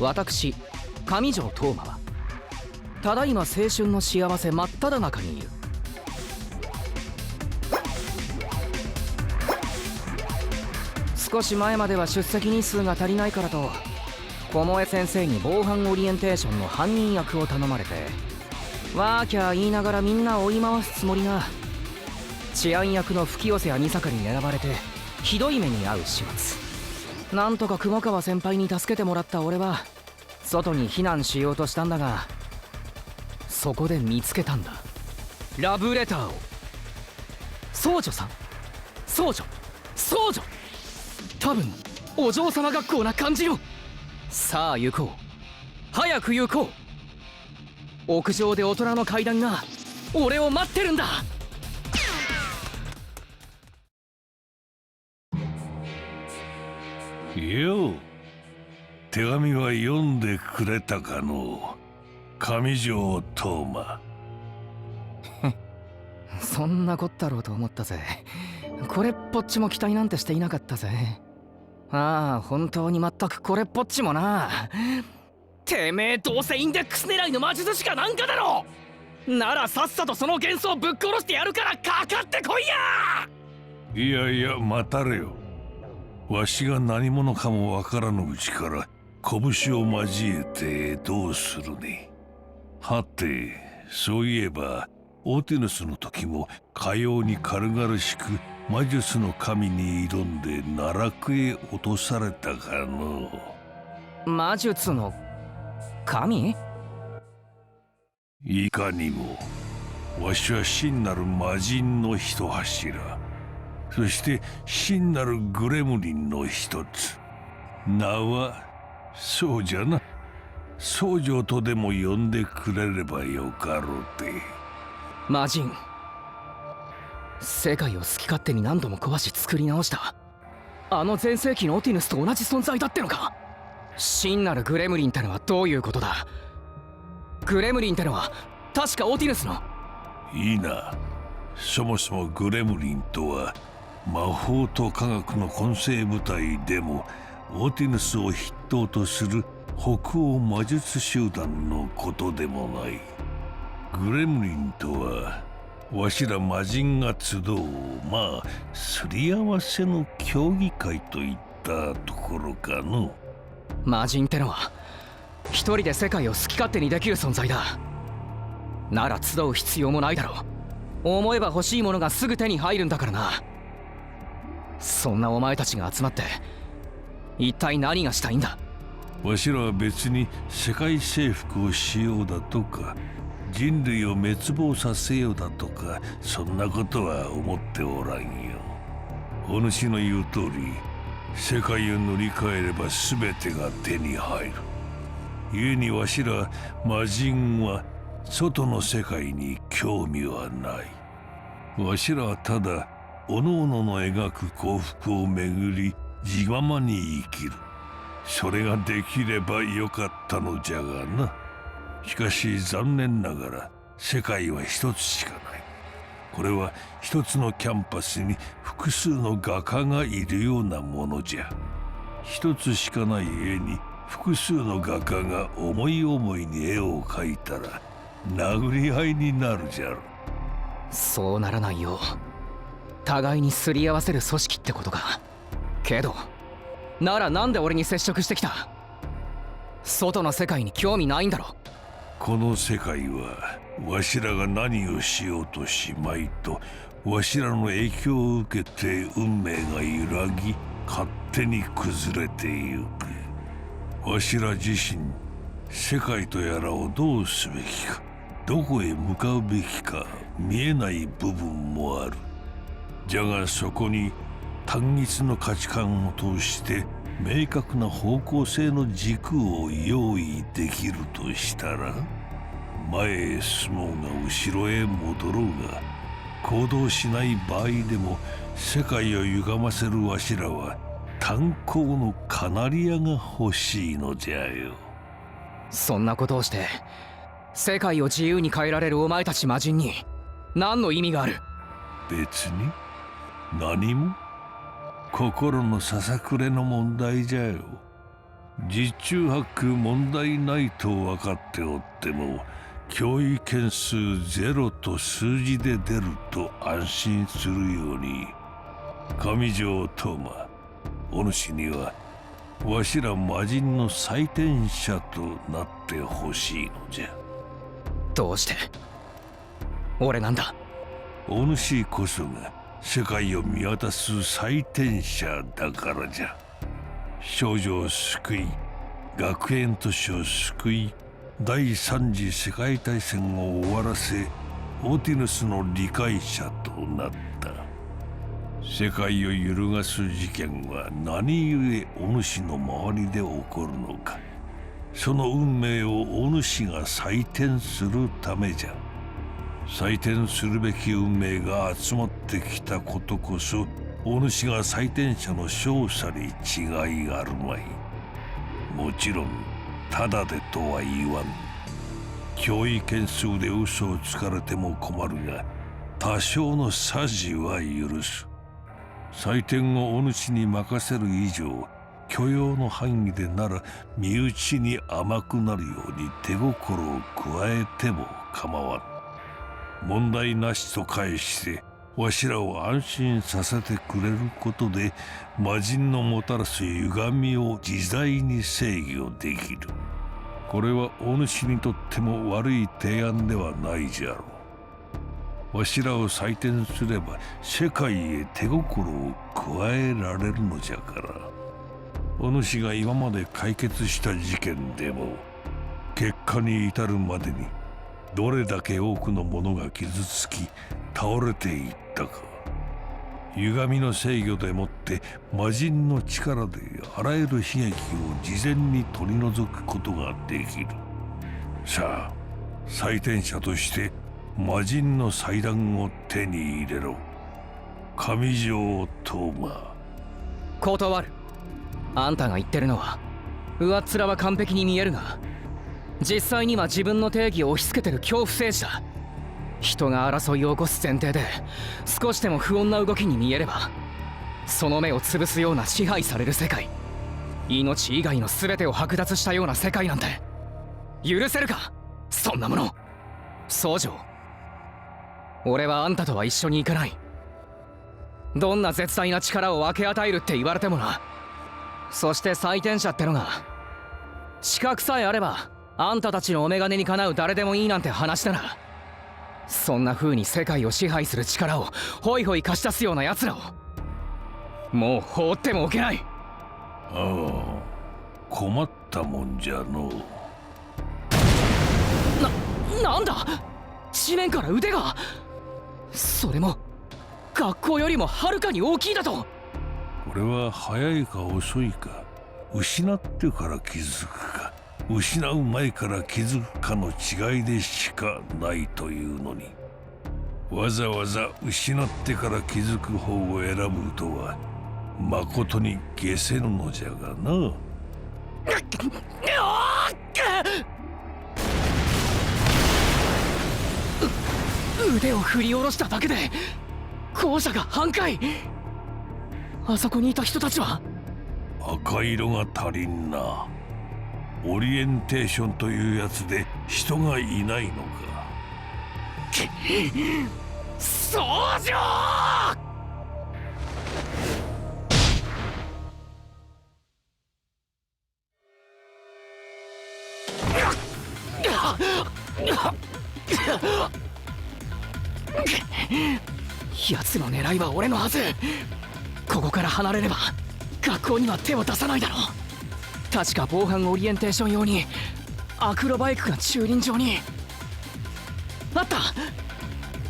私上条東馬はただいま青春の幸せ真っ只中にいる。少し前までは出席日数が足りないからと小萌先生に防犯オリエンテーションの犯人役を頼まれて、ワーキャー言いながらみんな追い回すつもりが、治安役の吹寄谷美坂に狙われてひどい目に遭う始末。なんとか雲川先輩に助けてもらった俺は外に避難しようとしたんだが、そこで見つけたんだ、ラブレターを。僧女さん、僧女、僧女、多分お嬢様学校な感じよ。さあ行こう、早く行こう。屋上で大人の階段が俺を待ってるんだ。よう、手紙は読んでくれたかの上条東馬。そんなこったろうと思ったぜ。これっぽっちも期待なんてしていなかったぜ。ああ、本当に全くこれっぽっちもな。てめえどうせインデックス狙いの魔術師かなんかだろ。ならさっさとその幻想ぶっ殺してやるからかかってこいや。いやいや、待たれよ。わしが何者かもわからぬうちから拳を交えてどうするね。はて、そういえばオーティヌスの時もかように軽々しく魔術の神に挑んで奈落へ落とされたかの。魔術の神？いかにも、わしは真なる魔人の一柱、そして真なるグレムリンの一つ。名はそうじゃな、僧正とでも呼んでくれればよかろうて。魔人、世界を好き勝手に何度も壊し作り直したあの前世紀のオティヌスと同じ存在だってのか。真なるグレムリンってのはどういうことだ。グレムリンってのは確かオティヌスの。いいな。そもそもグレムリンとは魔法と科学の混成部隊でもオーティヌスを筆頭とする北欧魔術集団のことでもない。グレムリンとはわしら魔人が集う、まあすり合わせの協議会といったところかの。魔人ってのは一人で世界を好き勝手にできる存在だ。なら集う必要もないだろう。思えば欲しいものがすぐ手に入るんだからな。そんなお前たちが集まって一体何がしたいんだ。わしらは別に世界征服をしようだとか人類を滅亡させようだとか、そんなことは思っておらんよ。お主の言う通り、世界を塗り替えれば全てが手に入る。故にわしら魔人は外の世界に興味はない。わしらはただ各々の描く幸福をめぐり自我まに生きる。それができればよかったのじゃがな。しかし残念ながら世界は一つしかない。これは一つのキャンパスに複数の画家がいるようなものじゃ。一つしかない絵に複数の画家が思い思いに絵を描いたら殴り合いになるじゃろ。そうならないよう互いにすり合わせる組織ってことか。けどならなんで俺に接触してきた。外の世界に興味ないんだろ。この世界はわしらが何をしようとしまいとわしらの影響を受けて運命が揺らぎ勝手に崩れてゆく。わしら自身世界とやらをどうすべきか、どこへ向かうべきか見えない部分もある。じゃがそこに単一の価値観を通して明確な方向性の軸を用意できるとしたら、前へ進もうが後ろへ戻ろうが行動しない場合でも世界を歪ませるわしらは炭鉱のカナリアが欲しいのじゃよ。そんなことをして世界を自由に変えられるお前たち魔人に何の意味がある。別に何も。心のささくれの問題じゃよ。実中八九問題ないと分かっておっても、脅威件数ゼロと数字で出ると安心するように、上条東馬、お主にはわしら魔人の採点者となってほしいのじゃ。どうして俺なんだ。お主こそが世界を見渡す採点者だからじゃ。少女を救い、学園都市を救い、第三次世界大戦を終わらせ、オーティヌスの理解者となった。世界を揺るがす事件は何故お主の周りで起こるのか。その運命をお主が採点するためじゃ。採点するべき運命が集まってきたことこそ、お主が採点者の勝者に違いあるまい。もちろんただでとは言わん。脅威件数で嘘をつかれても困るが、多少のさじは許す。採点をお主に任せる以上、許容の範囲でなら身内に甘くなるように手心を加えても構わん。問題なしと返してわしらを安心させてくれることで、魔人のもたらす歪みを自在に制御できる。これはお主にとっても悪い提案ではないじゃろう。わしらを採点すれば世界へ手心を加えられるのじゃから。お主が今まで解決した事件でも、結果に至るまでにどれだけ多くの者が傷つき倒れていったか。歪みの制御でもって魔人の力であらゆる悲劇を事前に取り除くことができる。さあ、採点者として魔人の祭壇を手に入れろ。上条東馬。断る。あんたが言ってるのは上っ面は完璧に見えるが、実際には自分の定義を押し付けてる恐怖政治だ。人が争いを起こす前提で少しでも不穏な動きに見えれば、その目を潰すような支配される世界、命以外の全てを剥奪したような世界なんて許せるか、そんなもの。宗城、俺はあんたとは一緒に行かない。どんな絶大な力を分け与えるって言われてもな。そして採点者ってのが資格さえあればあんたたちのお眼鏡にかなう誰でもいいなんて話なら、そんな風に世界を支配する力をホイホイ貸し出すような奴らをもう放ってもおけない。ああ、困ったもんじゃのう。なんだ、地面から腕が。それも学校よりもはるかに大きいだと。これは早いか遅いか、失ってから気づくか失う前から気づくかの違いでしかないというのに、わざわざ失ってから気づく方を選ぶとはまことに解せぬのじゃがな。腕を振り下ろしただけで校舎が半壊。あそこにいた人たちは。赤色が足りんな。オリエンテーションというやつで人がいないのか。総長！奴の狙いは俺のはず。ここから離れれば学校には手を出さないだろう。確か防犯オリエンテーション用にアクロバイクが駐輪場にあった。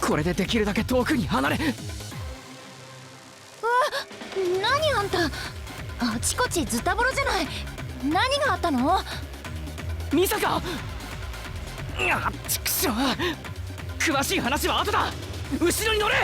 これでできるだけ遠くに離れ。何あんた、あちこちズタボロじゃない。何があったの？ミサカ！ちくしょう。詳しい話は後だ。後ろに乗れ。